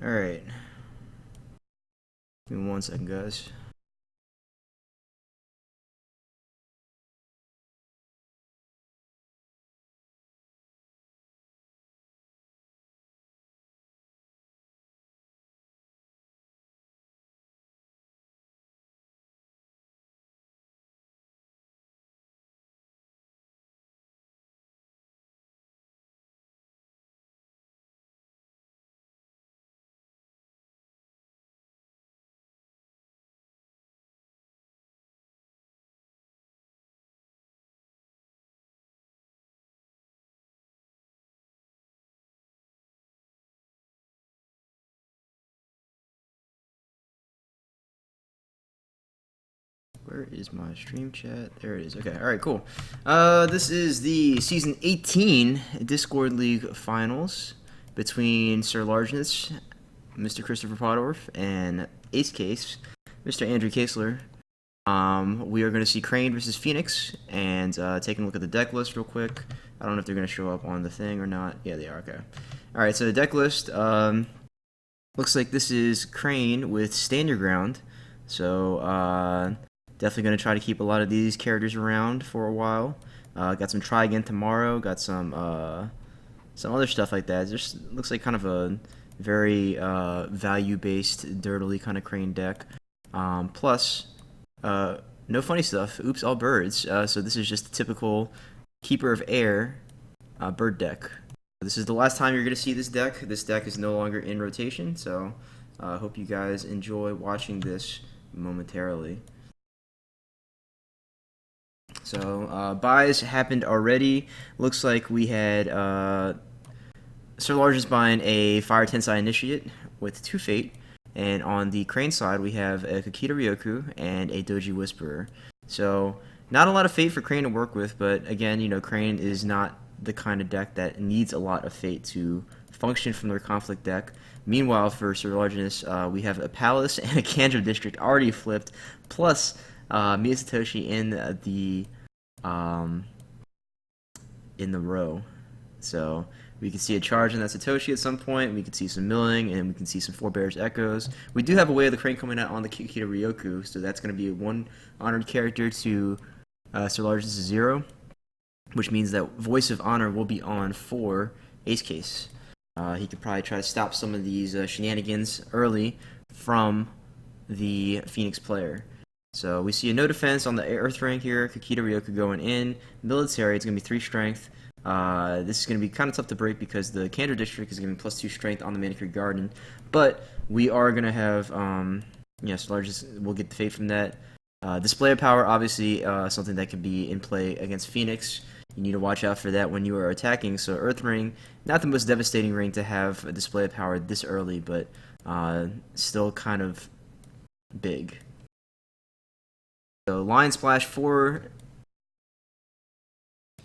Alright. Give me 1 second, guys. Where is my stream chat? There it is. Okay, alright, cool. This is the Season 18 Discord League Finals between SirLargeness, Mr. Christopher Pottorff, and acecase, Mr. Andrew Kasler. We are going to see Crane versus Phoenix, and taking a look at the deck list real quick. I don't know if they're going to show up on the thing or not. Yeah, they are. Okay. Alright, so the deck list looks like this is Crane with Stand Your Ground. So, definitely going to try to keep a lot of these characters around for a while. Got some Try Again Tomorrow. Got some other stuff like that. It just looks like kind of a very value-based, dirtily kind of Crane deck. Plus, no funny stuff. Oops, all birds. So this is just a typical Keeper of Air bird deck. This is the last time you're going to see this deck. This deck is no longer in rotation, so I hope you guys enjoy watching this momentarily. So, buys happened already. Looks like we had SirLargeness buying a Fire Tensai Initiate with 2 Fate. And on the Crane side, we have a Kakita Ryoku and a Doji Whisperer. So, not a lot of Fate for Crane to work with, but again, you know, Crane is not the kind of deck that needs a lot of Fate to function from their conflict deck. Meanwhile, for SirLargeness, we have a Palace and a Kanto District already flipped, plus Mia Satoshi in the row. So we can see a charge in that Satoshi at some point. We can see some milling, and we can see some Forebears Echoes. We do have a Way of the Crane coming out on the Kakita Ryoku, so that's going to be one honored character to SirLargeness 0, which means that Voice of Honor will be on for acecase. He could probably try to stop some of these shenanigans early from the Phoenix player. So we see a no defense on the Earth rank here. Kakita Ryoku going in. Military, it's going to be 3 strength. This is going to be kind of tough to break because the Kanto District is giving +2 strength on the Manicured Garden. But we are going to have, largest, we'll get the fate from that. Display of Power, obviously, something that can be in play against Phoenix. You need to watch out for that when you are attacking. So Earth Ring, not the most devastating ring to have a Display of Power this early, but still kind of big. So Lion Splash for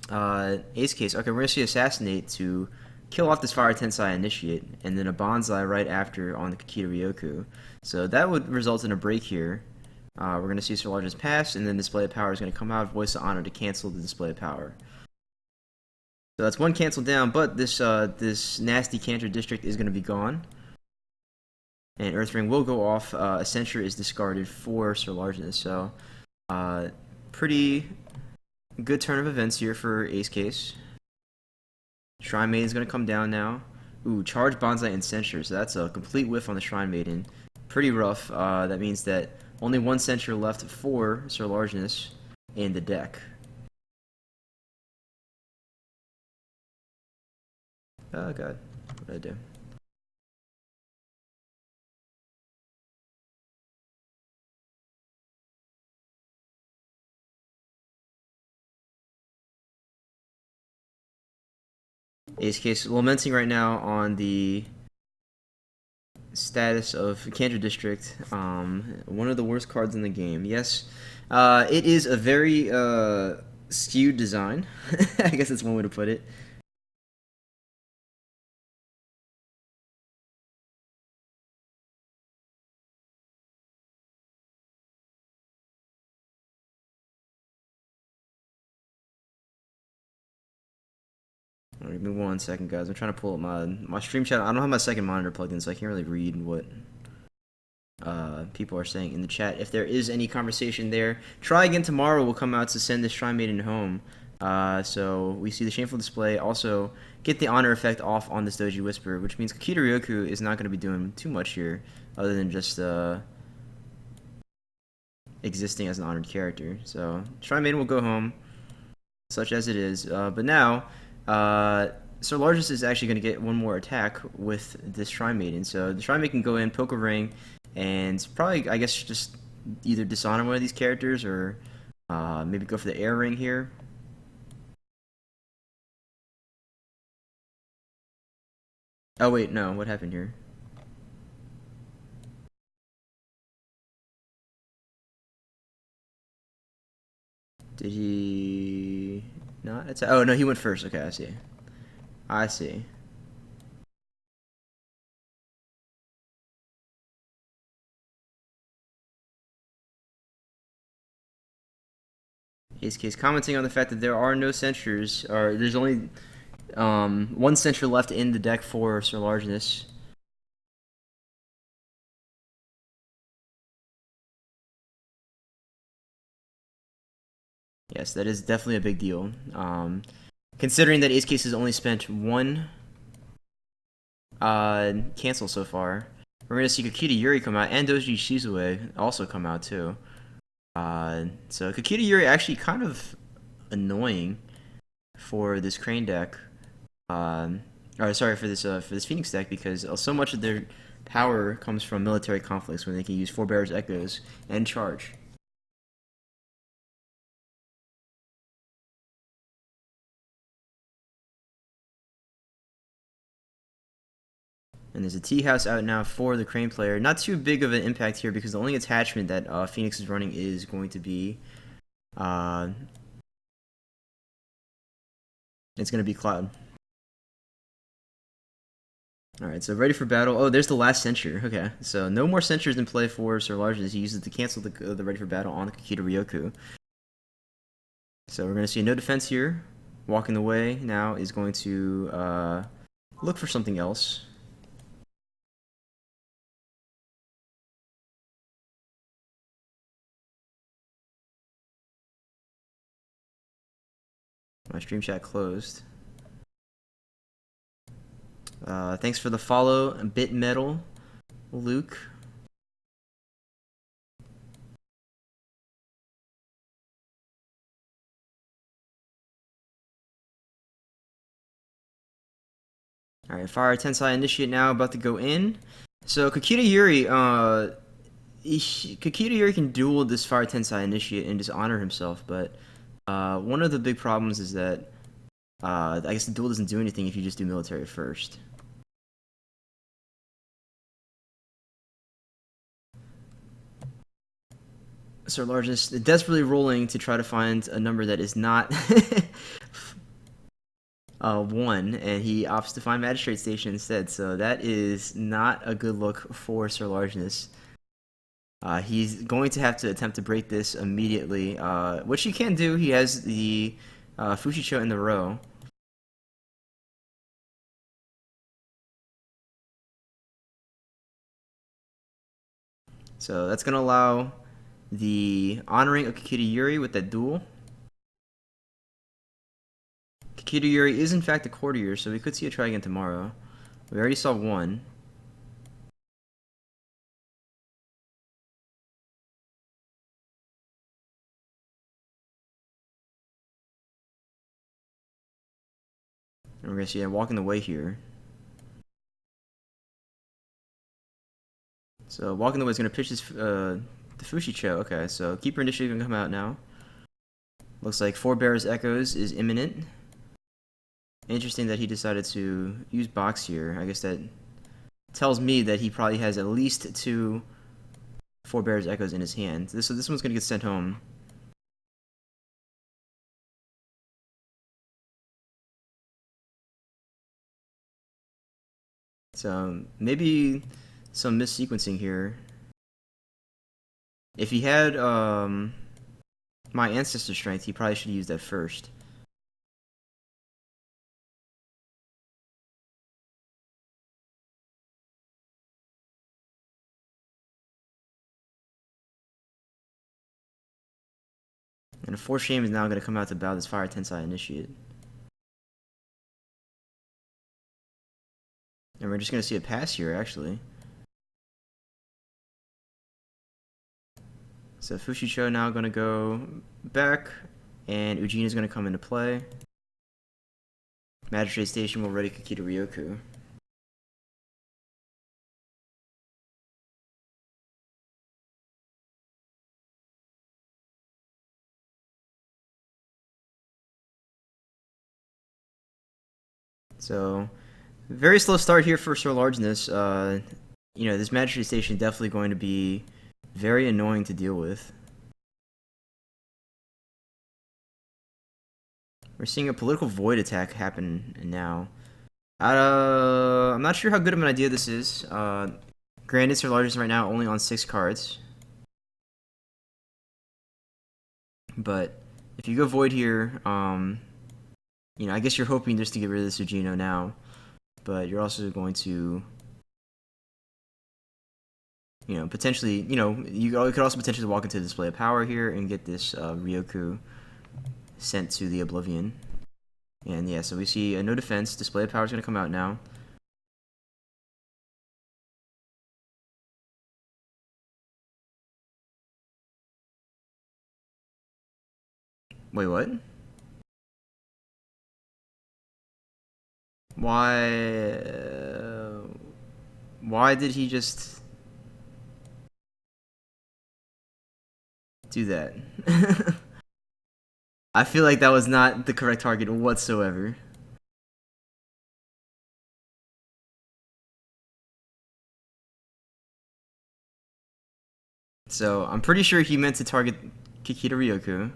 acecase. Okay, we're going to see Assassinate to kill off this Fire Tensai Initiate, and then a Bonsai right after on the Kakita Ryoku. So that would result in a break here. We're going to see SirLargeness pass, and then Display of Power is going to come out, Voice of Honor to cancel the Display of Power. So that's one cancel down, but this nasty Kanto District is going to be gone. And Earthring will go off. A Censure is discarded for SirLargeness. So, pretty good turn of events here for acecase. Shrine Maiden is going to come down now. Ooh, Charge, Bonsai, and Censure. So that's a complete whiff on the Shrine Maiden. Pretty rough. That means that only 1 Censure left for SirLargeness in the deck. Oh god, what did I do? acecase lamenting right now on the status of Kanto District. One of the worst cards in the game. Yes, it is a very skewed design. I guess that's one way to put it. Give me 1 second, guys. I'm trying to pull up my stream chat. I don't have my second monitor plugged in, so I can't really read what people are saying in the chat. If there is any conversation there, Try Again Tomorrow will come out to send this Shrine Maiden home. So we see the Shameful Display. Also, get the honor effect off on this Doji Whisper, which means Kakita Ryoku is not going to be doing too much here, other than just existing as an honored character. So Shrine Maiden will go home, such as it is. But now, SirLargeness is actually going to get one more attack with this Shrine Maiden. So the Shrine Maiden can go in, poke a ring, and probably, I guess, just either dishonor one of these characters or maybe go for the air ring here. Oh wait, no, what happened here? Did he not attack? Oh no, he went first. Okay, I see. I see. Acecase commenting on the fact that there are no censures, or there's only one censure left in the deck for SirLargeness. Yes, that is definitely a big deal. Considering that Acecase has only spent one cancel so far, we're gonna see Kakita Yuri come out and Doji Shizue also come out too. So Kakita Yuri actually kind of annoying for this Crane deck. Or sorry, for this Phoenix deck, because so much of their power comes from military conflicts when they can use Forebear's Echoes and charge. And there's a tea house out now for the Crane player. Not too big of an impact here because the only attachment that Phoenix is running is going to be it's going to be Cloud. Alright, so ready for battle. Oh, there's the last censure. Okay, so no more censures in play for SirLargeness. He uses to cancel the ready for battle on the Kakita Ryoku. So we're going to see no defense here. Walking away now is going to look for something else. My stream chat closed. Thanks for the follow, Bit Metal, Luke. Alright, Fire Tensai Initiate now, about to go in. So Kakita Yuri, Kakita Yuri can duel this Fire Tensai Initiate and just honor himself, but one of the big problems is that I guess the duel doesn't do anything if you just do military first. SirLargeness desperately rolling to try to find a number that is not 1, and he opts to find Magistrate Station instead, so that is not a good look for SirLargeness. He's going to have to attempt to break this immediately, which he can do. He has the Fushicho in the row. So that's going to allow the honoring of Kakita Yuri with that duel. Kakita Yuri is in fact a courtier, so we could see a Try Again Tomorrow. We already saw one. And we're going to see him walking the way here. So walking the way is going to pitch this, the Fushicho. Okay, so Keeper Initiative can come out now. Looks like Forebear's Echoes is imminent. Interesting that he decided to use box here. I guess that tells me that he probably has at least 2 Forebear's Echoes in his hand. So this one's going to get sent home. So maybe some missequencing here. If he had my Ancestor Strength, he probably should use that first. And a Force Shame is now going to come out to bow this Fire Tensai Initiate. And we're just going to see a pass here, actually. So Fushicho now going to go back, and Ujin is going to come into play. Magistrate Station will ready Kakita Ryoku. So, very slow start here for SirLargeness. You know, this Magistrate Station is definitely going to be very annoying to deal with. We're seeing a political void attack happen now. I'm not sure how good of an idea this is. Granted, SirLargeness right now only on 6 cards. But if you go void here, you know, I guess you're hoping just to get rid of the Sujino now. But you're also going to, you know, potentially, you know, you could also potentially walk into the display of power here and get this Ryoku sent to the Oblivion. And yeah, so we see a no defense. Display of power is going to come out now. Wait, what? Why did he just do that? I feel like that was not the correct target whatsoever. So I'm pretty sure he meant to target Kikita Ryoku.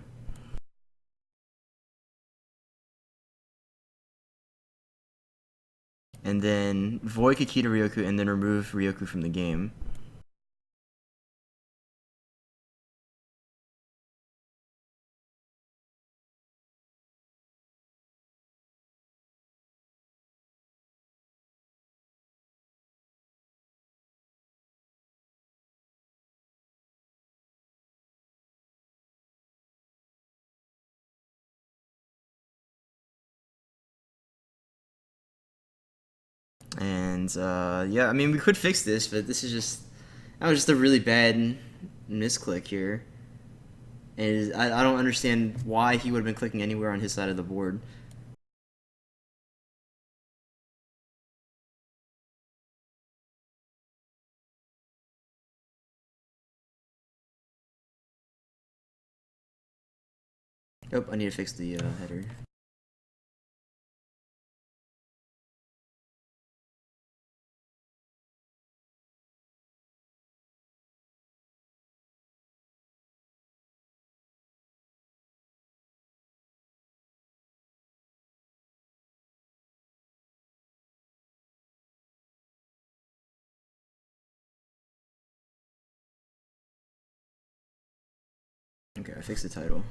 And then void Kikita Ryoku and then remove Ryoku from the game. And yeah, I mean we could fix this, but this is just that was just a really bad misclick here. And I don't understand why he would have been clicking anywhere on his side of the board. Oh, I need to fix the header. Okay, I fixed the title.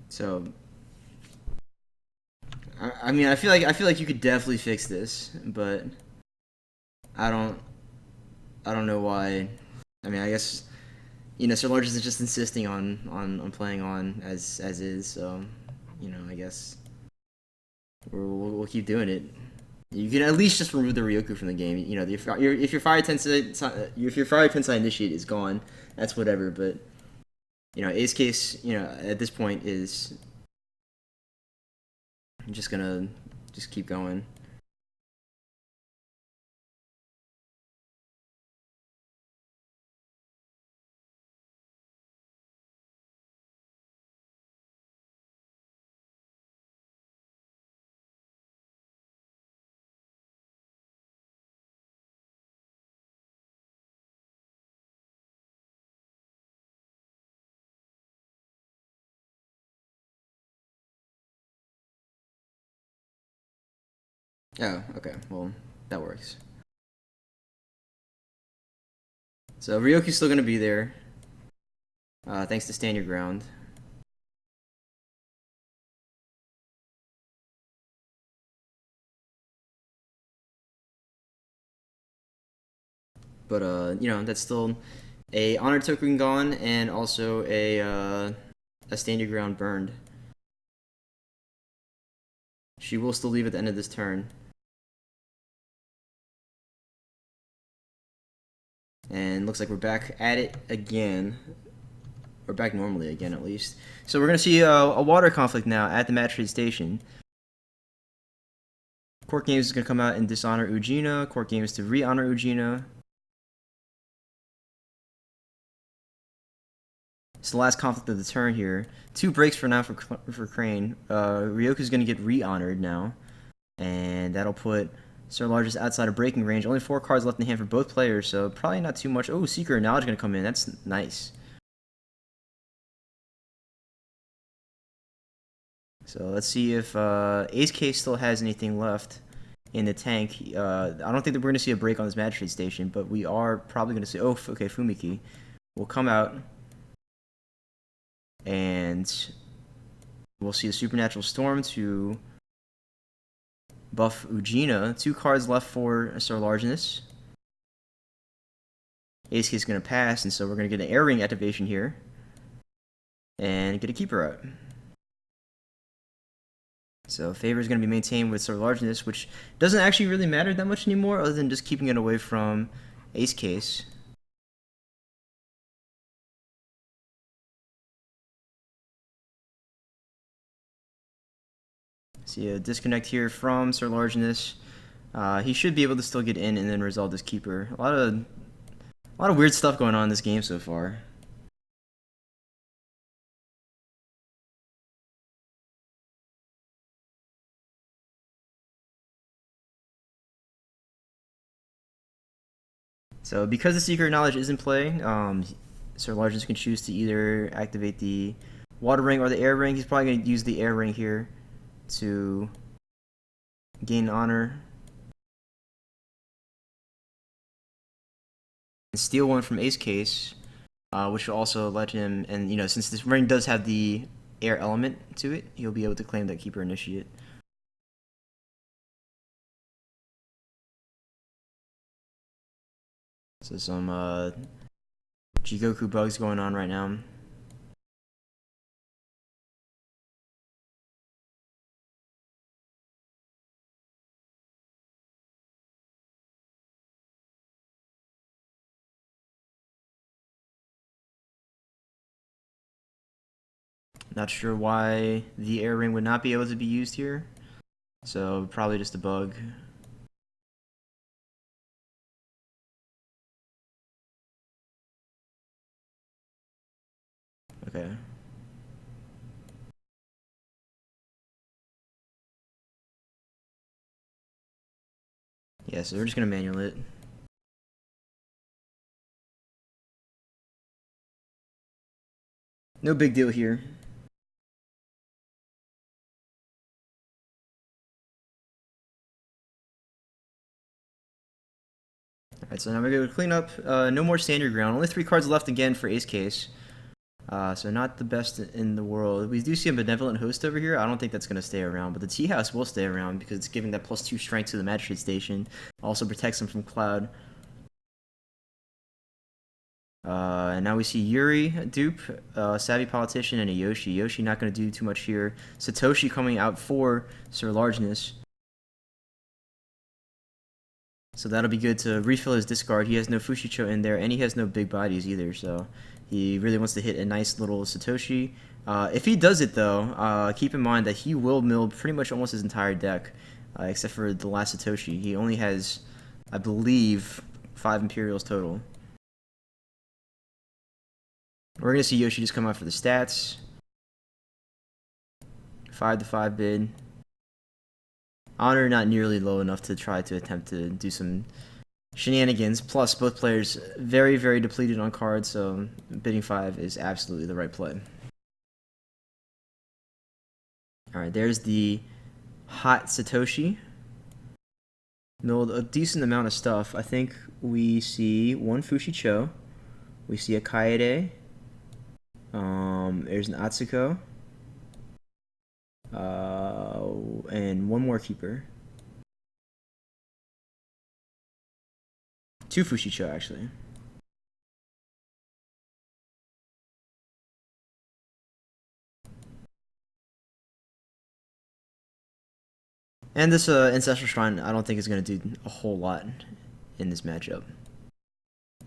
So I mean I feel like you could definitely fix this, but I don't know why. I mean I guess you know SirLargeness is just insisting on playing on as is, so you know I guess we'll keep doing it. You can at least just remove the Ryoku from the game. You know, if your Fire Tensai Initiate is gone, that's whatever. But you know, acecase, you know, at this point is just gonna just keep going. Oh, okay. Well, that works. So Ryoku's still gonna be there. Thanks to Stand Your Ground. But you know, that's still a honor token gone, and also a stand your ground burned. She will still leave at the end of this turn. And looks like we're back at it again. We're back normally again, at least. So we're going to see a water conflict now at the match trade station. Court Games is going to come out and dishonor Ugina. Court Games to re-honor Ugina. It's the last conflict of the turn here. 2 breaks for now for Crane. Ryoku's going to get re-honored now. And that'll put SirLargeness outside of breaking range. Only 4 cards left in hand for both players, so probably not too much. Oh, Secret Knowledge going to come in. That's nice. So let's see if acecase still has anything left in the tank. I don't think that we're going to see a break on this match trade station, but we are probably going to see... Oh, okay, Fumiki will come out. And we'll see a Supernatural Storm to buff Ugina. 2 cards left for SirLargeness. acecase is going to pass, and so we're going to get an Air Ring activation here. And get a Keeper out. So favor is going to be maintained with SirLargeness, which doesn't actually really matter that much anymore, other than just keeping it away from acecase. See a disconnect here from SirLargeness. He should be able to still get in and then resolve this Keeper. A lot of weird stuff going on in this game so far. So because the Secret Knowledge is in play, SirLargeness can choose to either activate the Water Ring or the Air Ring. He's probably going to use the Air Ring here to gain honor. And steal one from acecase, which will also let him, and you know, since this ring does have the air element to it, he'll be able to claim that Keeper Initiate. So some Jigoku bugs going on right now. Not sure why the air ring would not be able to be used here. So probably just a bug. Okay. Yeah, so we're just gonna manual it. No big deal here. Alright, so now we're going to clean up. No more stand your ground. Only 3 cards left again for acecase. So not the best in the world. We do see a Benevolent Host over here. I don't think that's going to stay around, but the Tea House will stay around because it's giving that +2 strength to the Magistrate Station. Also protects them from Cloud. And now we see Yuri, dupe, Savvy Politician, and a Yoshi. Yoshi not going to do too much here. Satoshi coming out for SirLargeness. So that'll be good to refill his discard. He has no Fushicho in there, and he has no big bodies either, so he really wants to hit a nice little Satoshi. If he does it, though, keep in mind that he will mill pretty much almost his entire deck, except for the last Satoshi. He only has, I believe, 5 Imperials total. We're going to see Yoshi just come out for the stats. 5-5 bid. Honor not nearly low enough to try to attempt to do some shenanigans. Plus, both players very, very depleted on cards, so bidding 5 is absolutely the right play. Alright, there's the hot Satoshi. Milled a decent amount of stuff. I think we see 1 Fushicho. We see a Kaede. There's an Atsuko. And 1 more Keeper. 2 Fushicho, actually. And this Ancestral Shrine, I don't think is going to do a whole lot in this matchup.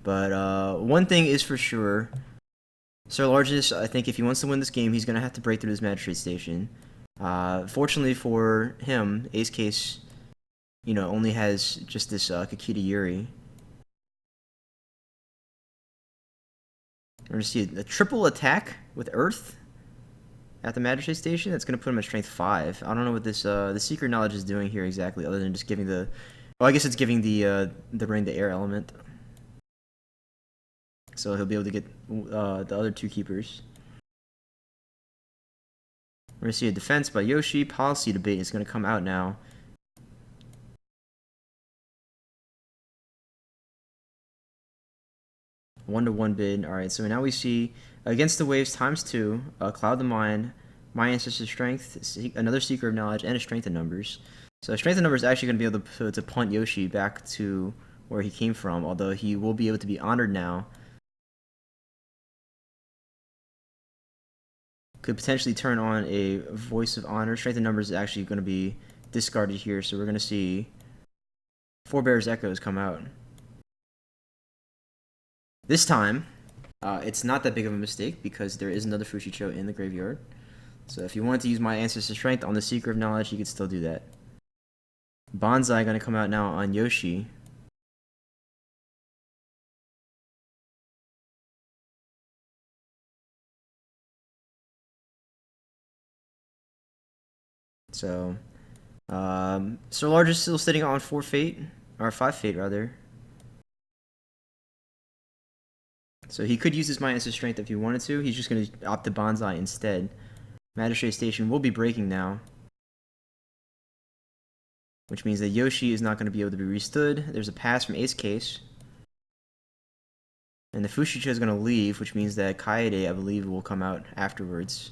But one thing is for sure, SirLargeness, I think if he wants to win this game, he's going to have to break through his Magistrate Station. Fortunately for him, acecase, only has just this Kakita Yuri. We're going to see a triple attack with Earth at the Magistrate Station. That's going to put him at Strength 5. I don't know what this the Secret Knowledge is doing here exactly, other than just giving the... Well, I guess it's giving the ring the air element. So he'll be able to get the other 2 keepers. We're going to see a defense by Yoshi. Policy debate is going to come out now. One-to-one bid. Alright, so now we see Against the Waves ×2, Cloud the Mind, My Ancestor's Strength, another Seeker of Knowledge, and a Strength in Numbers. So Strength in Numbers is actually going to be able to punt Yoshi back to where he came from, although he will be able to be honored now. Could potentially turn on a Voice of Honor. Strength in Numbers is actually going to be discarded here, so we're going to see Forebear's Echoes come out. This time, it's not that big of a mistake because there is another Fushicho in the graveyard. So if you wanted to use My Ancestor's Strength on the Seeker of Knowledge, you could still do that. Bonsai going to come out now on Yoshi. So, SirLargeness is still sitting on 4 Fate, or 5 Fate rather. So he could use his My Ancestor's Strength if he wanted to. He's just going to opt to Bonsai instead. Magistrate Station will be breaking now, which means that Yoshi is not going to be able to be restood. There's a pass from acecase. And the Fushicho is going to leave, which means that Kaede, I believe, will come out afterwards.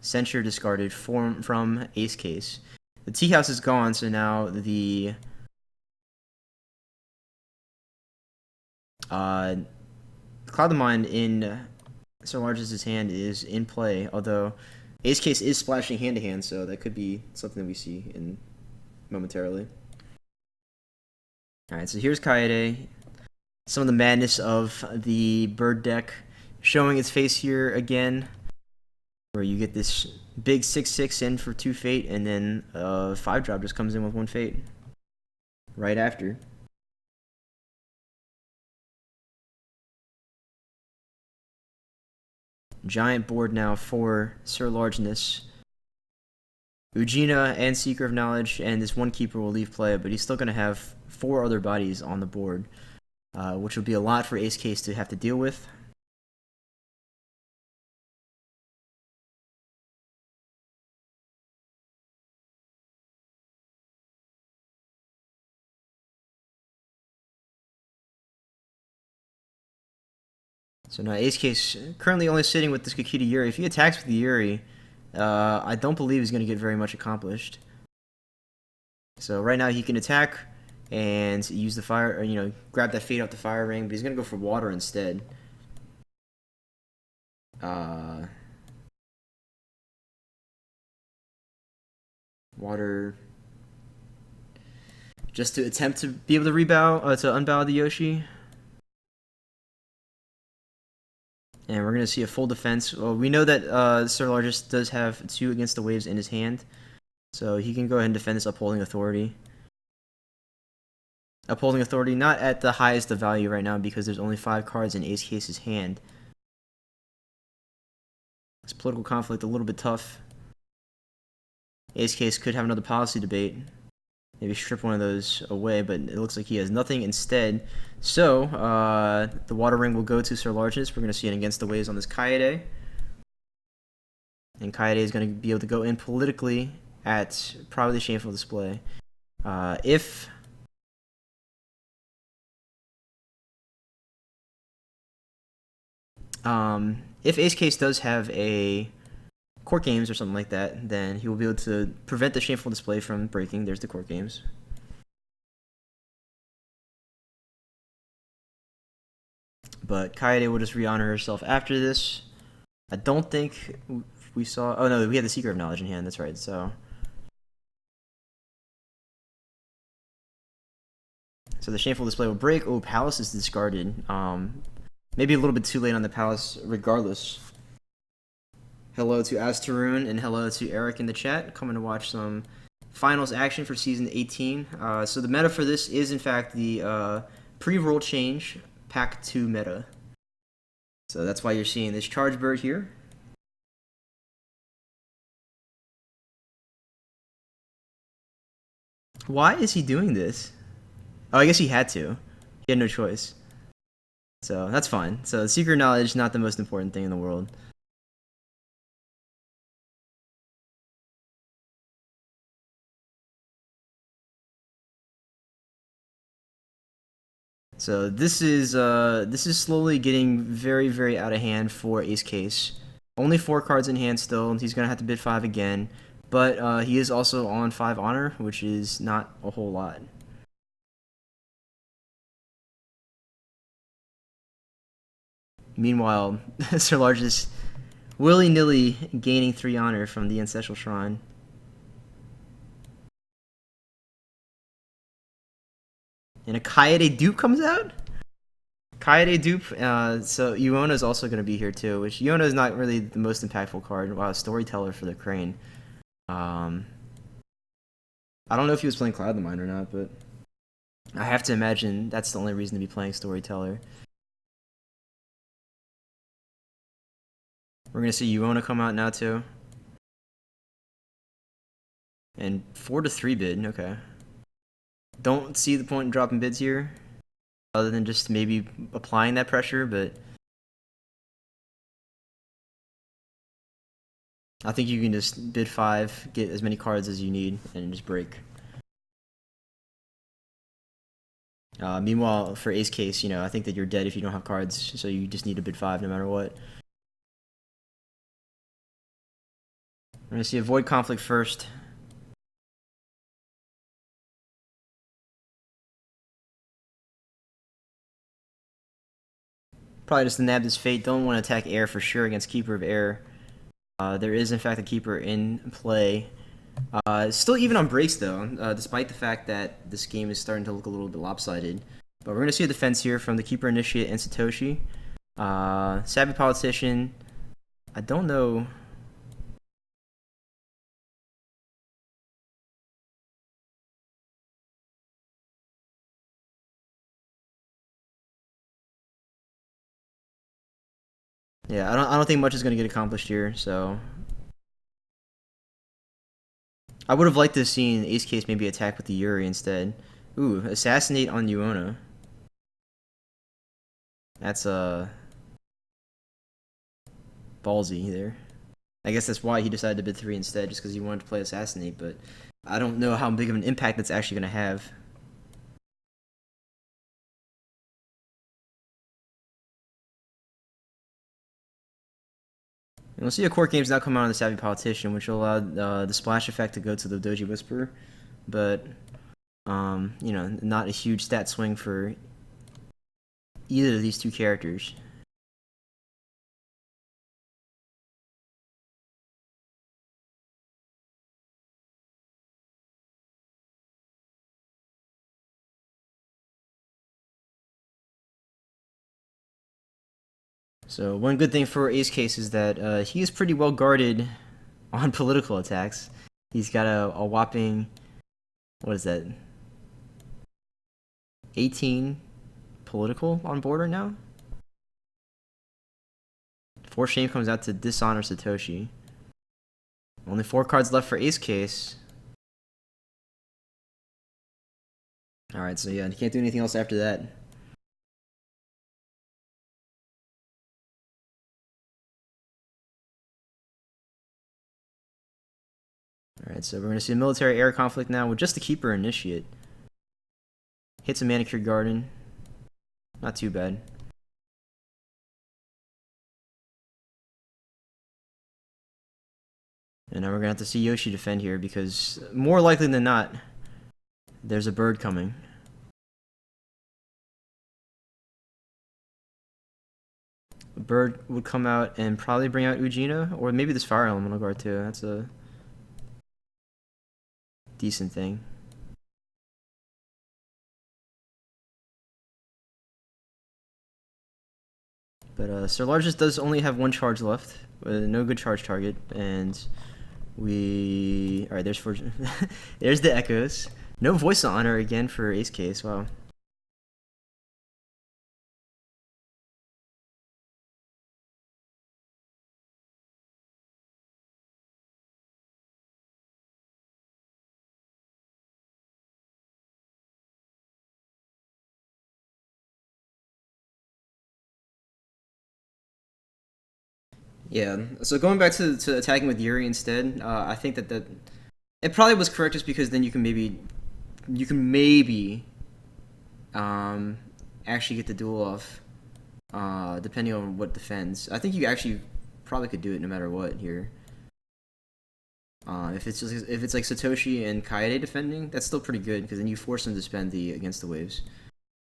Censure discarded from acecase. The tea house is gone, so now the Cloud of Mind in SirLargeness' hand is in play, although acecase is splashing hand to hand, so that could be something that we see in momentarily. Alright, so here's Kaede. Some of the madness of the bird deck showing its face here again, where you get this big 6/6 in for 2 Fate, and then 5-drop just comes in with 1 Fate right after. Giant board now for SirLargeness. Ujina and Seeker of Knowledge, and this 1 keeper will leave play, but he's still going to have 4 other bodies on the board, which will be a lot for acecase to have to deal with. So now acecase currently only sitting with this Kakita Yuri. If he attacks with the Yuri, I don't believe he's going to get very much accomplished. So right now he can attack and use the fire, or, grab that Fate out the fire ring, but he's going to go for water instead. Water, just to attempt to be able to to unbow the Yoshi. And we're going to see a full defense. Well, we know that SirLargeness does have 2 Against the Waves in his hand, so he can go ahead and defend this Upholding Authority. Upholding Authority not at the highest of value right now because there's only 5 cards in acecase's hand. This political conflict a little bit tough. Acecase could have another policy debate. Maybe strip one of those away, but it looks like he has nothing instead. So, the Water Ring will go to SirLargeness. We're going to see an Against the Waves on this Kaede. And Kaede is going to be able to go in politically at probably the shameful display. If acecase does have a court games or something like that, then he will be able to prevent the shameful display from breaking. There's the court games. But Kaede will just re-honor herself after this. I don't think we saw... Oh, no, we had the Seeker of Knowledge in hand. That's right, so... So the shameful display will break. Oh, Palace is discarded. Maybe a little bit too late on the Palace regardless. Hello to Astaroon and hello to Eric in the chat. Coming to watch some finals action for Season 18. So the meta for this is, in fact, the pre-roll change Pack 2 meta. So that's why you're seeing this Charge Bird here. Why is he doing this? Oh, I guess he had to. He had no choice. So that's fine. So secret knowledge, not the most important thing in the world. So this is slowly getting very, very out of hand for acecase. Only 4 cards in hand still. He's gonna have to bid 5 again, but he is also on 5 honor, which is not a whole lot. Meanwhile, SirLargeness willy-nilly gaining 3 honor from the Ancestral Shrine. And a Kaede dupe comes out? Kaede dupe, so Yuona is also going to be here too, which Yuona is not really the most impactful card. Wow, Storyteller for the Crane. I don't know if he was playing Cloud of the Mind or not, but I have to imagine that's the only reason to be playing Storyteller. We're going to see Yuona come out now too. And 4 to 3 bid, okay. Don't see the point in dropping bids here, other than just maybe applying that pressure, but I think you can just bid 5, get as many cards as you need, and just break. Meanwhile, for acecase, you know, I think that you're dead if you don't have cards, so you just need to bid 5 no matter what. We're going to see a Void Conflict first. Probably just to nab this Fate. Don't want to attack air for sure against Keeper of Air. There is, in fact, a Keeper in play. Still even on breaks, though, despite the fact that this game is starting to look a little bit lopsided. But we're going to see a defense here from the Keeper Initiate and Satoshi. Savvy Politician. I don't know... Yeah, I don't think much is going to get accomplished here, so... I would have liked to have seen acecase maybe attack with the Yuri instead. Ooh, Assassinate on Yuona. That's, ballsy there. I guess that's why he decided to bid 3 instead, just because he wanted to play Assassinate, but I don't know how big of an impact that's actually going to have. And we'll see a court games now come out on the Savvy Politician, which will allow the splash effect to go to the Doji Whisperer, but you know, not a huge stat swing for either of these 2 characters. So one good thing for acecase is that he is pretty well guarded on political attacks. He's got a whopping, what is that, 18 political on board right now? 4 shame comes out to dishonor Satoshi. Only 4 cards left for acecase. Alright, so yeah, you can't do anything else after that. Alright, so we're going to see a military air conflict now with just the Keeper Initiate. Hits a Manicured Garden. Not too bad. And now we're going to have to see Yoshi defend here because more likely than not, there's a bird coming. A bird would come out and probably bring out Ujina, or maybe this Fire Elemental Guard too. That's a decent thing. But SirLargeness does only have one charge left, with no good charge target, and we... Alright, there's there's the Echoes. No Voice of Honor again for acecase, wow. Yeah, so going back to attacking with Yuri instead, I think that it probably was correct just because then you can maybe actually get the duel off, depending on what defends. I think you actually probably could do it no matter what here. If it's like Satoshi and Kaede defending, that's still pretty good because then you force them to spend the against the waves.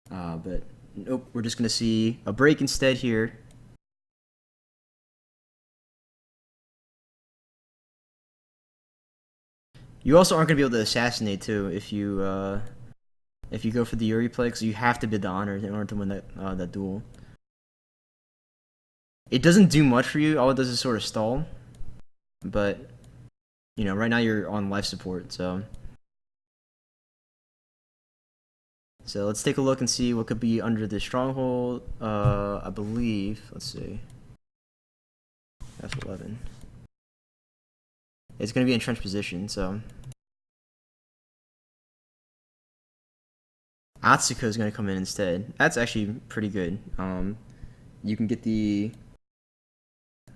But nope, we're just gonna see a break instead here. You also aren't gonna be able to assassinate too if you go for the Yuri play, because you have to bid the honor in order to win that duel. It doesn't do much for you. All it does is sort of stall. But you know, right now you're on life support, so let's take a look and see what could be under the stronghold. I believe. Let's see. F11. It's going to be in entrenched position, so Atsuko is going to come in instead. That's actually pretty good. You can get the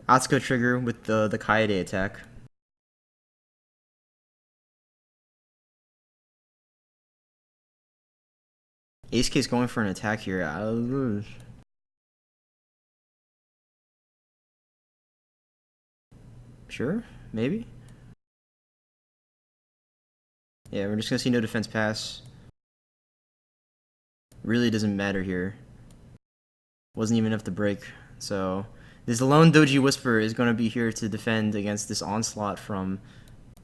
Atsuko trigger with the Kaede attack. Acecase going for an attack here. Sure, maybe. Yeah, we're just gonna see no defense pass. Really doesn't matter here. Wasn't even enough to break. So this lone Doji Whisperer is going to be here to defend against this onslaught from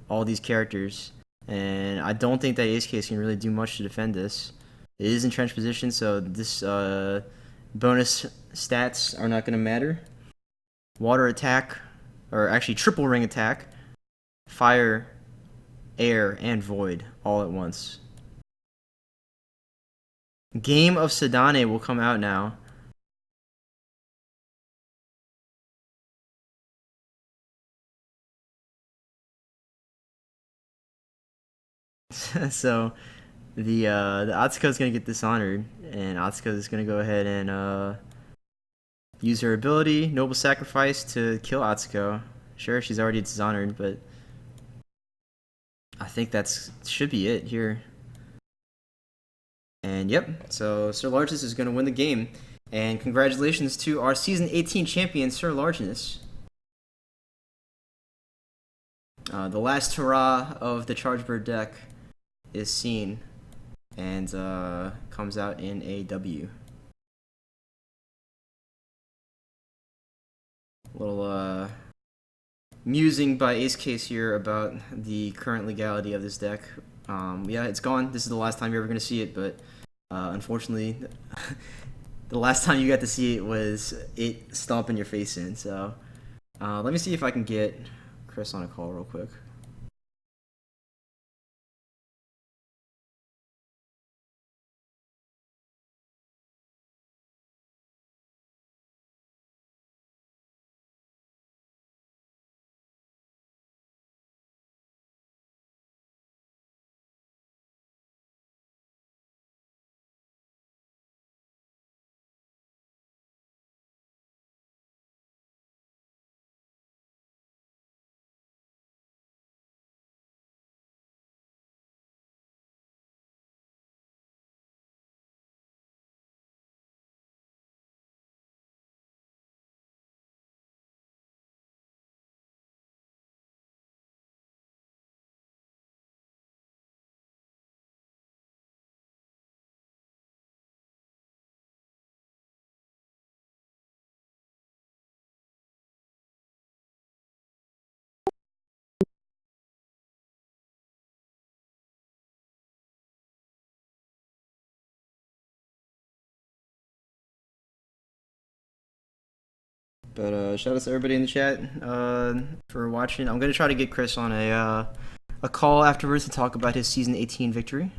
all these characters. And I don't think that acecase can really do much to defend this. It is entrenched position, so this bonus stats are not going to matter. Water attack, or actually triple ring attack, fire, air, and void all at once. Game of Sedane will come out now. So the Atsuko is gonna get dishonored, and Atsuko is gonna go ahead and use her ability, Noble Sacrifice, to kill Atsuko. Sure, she's already dishonored, but I think that's should be it here. And yep, so SirLargeness is gonna win the game, and congratulations to our Season 18 champion, SirLargeness. The last hurrah of the Chargebird deck is seen, and comes out in a W. Little musing by acecase here about the current legality of this deck. Yeah, it's gone. This is the last time you're ever going to see it, but unfortunately, the last time you got to see it was it stomping your face in. So let me see if I can get Chris on a call real quick. But shout out to everybody in the chat for watching. I'm gonna try to get Chris on a call afterwards to talk about his season 18 victory.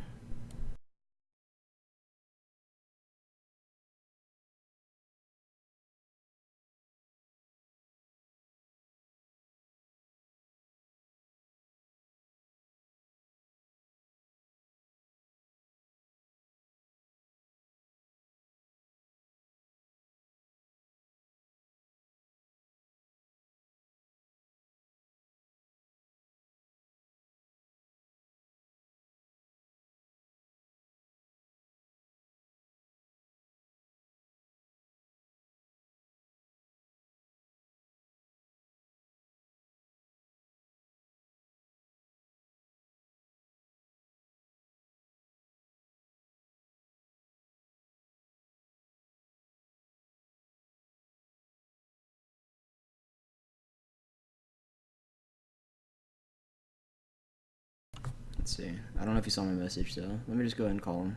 Let's see. I don't know if you saw my message, though. Let me just go ahead and call him.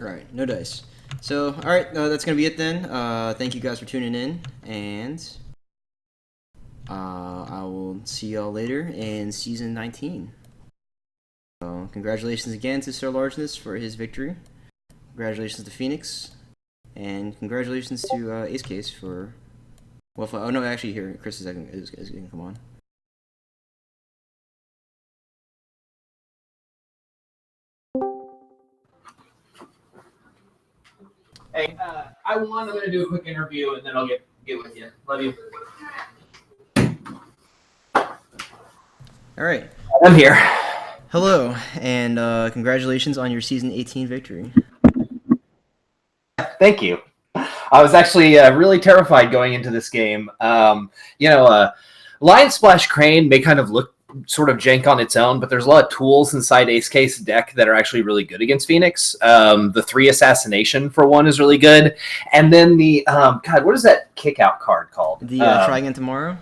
Alright, no dice. So, alright, that's going to be it then. Thank you guys for tuning in, and I will see y'all later in Season 19. So, congratulations again to SirLargeness for his victory. Congratulations to Phoenix, and congratulations to acecase for... Well, oh no, actually here, Chris is going to come on. Hey, I won. I'm going to do a quick interview, and then I'll get with you. Love you. All right. I'm here. Hello, and congratulations on your Season 18 victory. Thank you. I was actually really terrified going into this game. Lion Splash Crane may kind of look sort of jank on its own, but there's a lot of tools inside Acecase deck that are actually really good against Phoenix. The 3 Assassination, for one, is really good. And then the, what is that kick-out card called? The Try Again Tomorrow?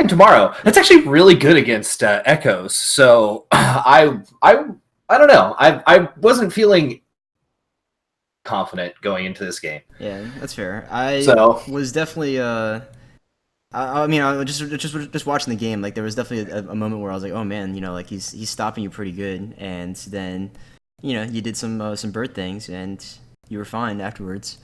Tomorrow. That's actually really good against Echoes. So I don't know. I wasn't feeling confident going into this game. Yeah, that's fair. I was definitely I mean, I was just watching the game. Like, there was definitely a moment where I was like, oh man, like he's stopping you pretty good, and then you did some bird things and you were fine afterwards.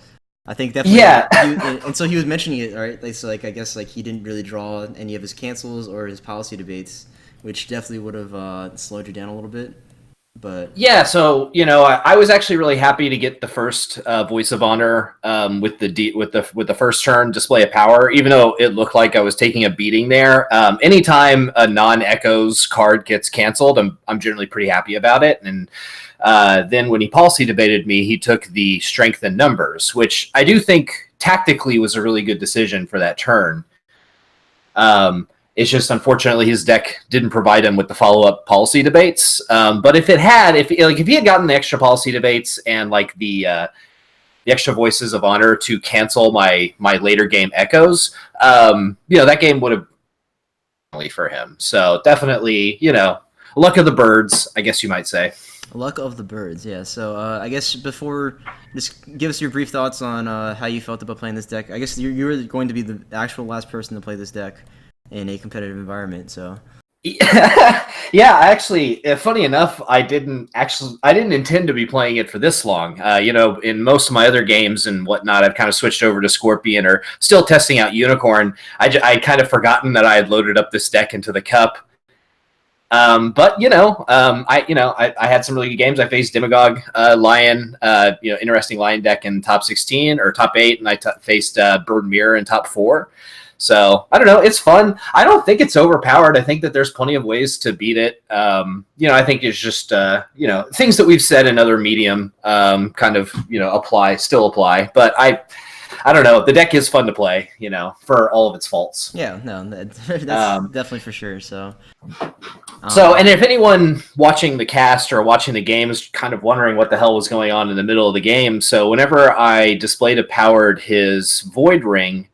I think definitely. Yeah. And so he was mentioning it, right? Like, so I guess he didn't really draw any of his cancels or his policy debates, which definitely would have slowed you down a little bit. But yeah, so I was actually really happy to get the first Voice of Honor with the first turn Display of Power, even though it looked like I was taking a beating there. Anytime a non-Echoes card gets canceled, I'm generally pretty happy about it. And then when he policy debated me, he took the Strength and Numbers, which I do think tactically was a really good decision for that turn. It's just, unfortunately, his deck didn't provide him with the follow-up policy debates. But if he had gotten the extra policy debates and the extra Voices of Honor to cancel my later game Echoes, that game would have been for him. So definitely, luck of the birds, I guess you might say. Luck of the birds, yeah. So I guess before, just give us your brief thoughts on how you felt about playing this deck. I guess you were going to be the actual last person to play this deck in a competitive environment, so. Yeah, actually, funny enough, I didn't intend to be playing it for this long. In most of my other games and whatnot, I've kind of switched over to Scorpion or still testing out Unicorn. I kind of forgotten that I had loaded up this deck into the cup. But I had some really good games. I faced Demagogue, Lion, interesting Lion deck in top 16 or top 8, and I faced Bird Mirror in top 4. So I don't know. It's fun. I don't think it's overpowered. I think that there's plenty of ways to beat it. I think it's just things that we've said in other medium kind of still apply. But I don't know. The deck is fun to play, for all of its faults. Yeah, no, that's definitely for sure. So, and if anyone watching the cast or watching the game is kind of wondering what the hell was going on in the middle of the game, so whenever I displayed a powered his Void Ring,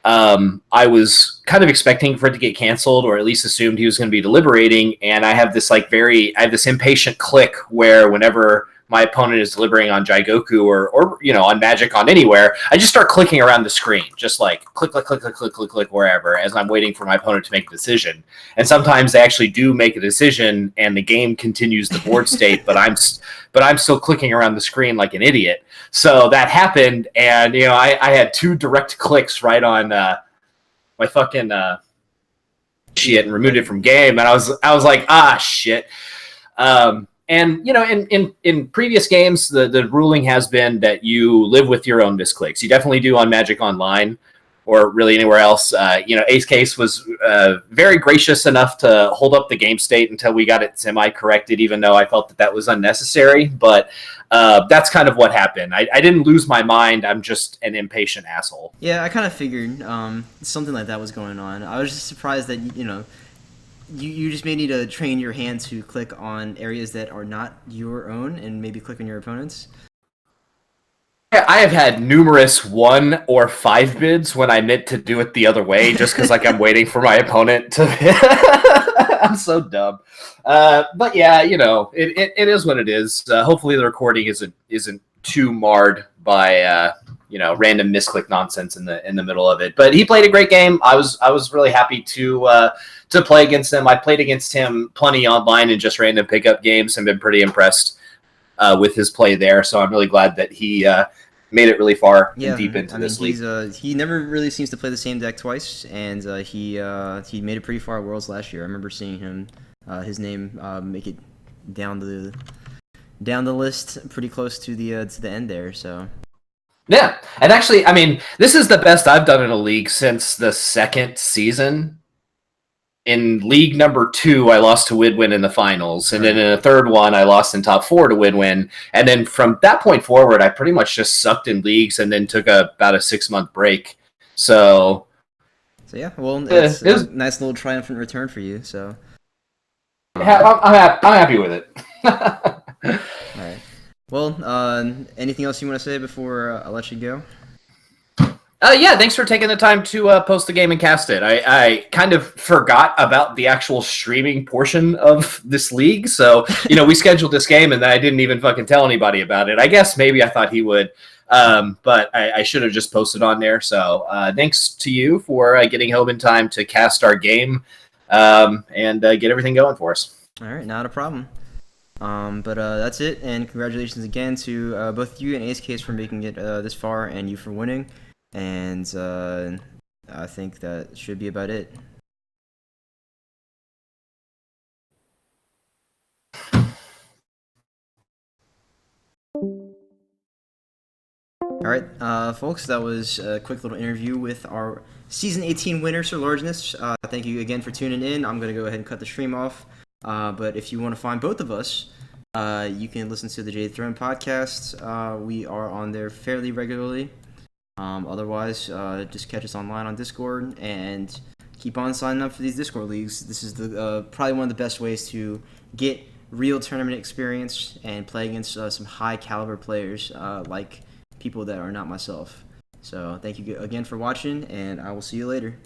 I was kind of expecting for it to get canceled, or at least assumed he was going to be deliberating. And I have this impatient click where whenever my opponent is deliberating on Jigoku or on Magic on anywhere, I just start clicking around the screen, just like click, click, click, click, click, click, click, wherever, as I'm waiting for my opponent to make a decision. And sometimes they actually do make a decision, and the game continues the board state, but I'm still clicking around the screen like an idiot. So that happened, and I had 2 direct clicks right on my fucking shit and removed it from game, and I was like, shit. And in previous games, the ruling has been that you live with your own misclicks. You definitely do on Magic Online, or really anywhere else. Acecase was very gracious enough to hold up the game state until we got it semi-corrected, even though I felt that was unnecessary. But that's kind of what happened. I didn't lose my mind. I'm just an impatient asshole. Yeah, I kind of figured something like that was going on. I was just surprised that you just may need to train your hand to click on areas that are not your own and maybe click on your opponents. I have had numerous 1 or 5 bids when I meant to do it the other way, just because I'm waiting for my opponent to. I'm so dumb, but yeah, it is what it is. Hopefully, the recording isn't too marred by random misclick nonsense in the middle of it. But he played a great game. I was really happy to play against him. I played against him plenty online in just random pickup games and been pretty impressed with his play there. So I'm really glad that he made it really far and deep into this league. He never really seems to play the same deck twice, and he made it pretty far at Worlds last year. I remember seeing him, his name make it down the list pretty close to the end there. So. Yeah, and actually, I mean, this is the best I've done in a league since the 2nd season. In league number 2, I lost to Widwin in the finals, and then in the 3rd one, I lost in top 4 to Widwin. And then from that point forward, I pretty much just sucked in leagues, and then took about a 6-month break. So yeah, well, it's a nice little triumphant return for you. So I'm happy with it. All right. Well, anything else you want to say before I let you go? Yeah, thanks for taking the time to post the game and cast it. I kind of forgot about the actual streaming portion of this league. So, we scheduled this game and then I didn't even fucking tell anybody about it. I guess maybe I thought he would, but I should have just posted on there. So thanks to you for getting home in time to cast our game and get everything going for us. All right, not a problem. But that's it, and congratulations again to both you and acecase for making it this far, and you for winning. And I think that should be about it. All right, folks, that was a quick little interview with our Season 18 winner, SirLargeness. Thank you again for tuning in. I'm going to go ahead and cut the stream off. But if you want to find both of us, you can listen to the Jade Throne podcast. We are on there fairly regularly. Otherwise, just catch us online on Discord and keep on signing up for these Discord leagues. This is probably one of the best ways to get real tournament experience and play against some high caliber players like people that are not myself. So thank you again for watching, and I will see you later.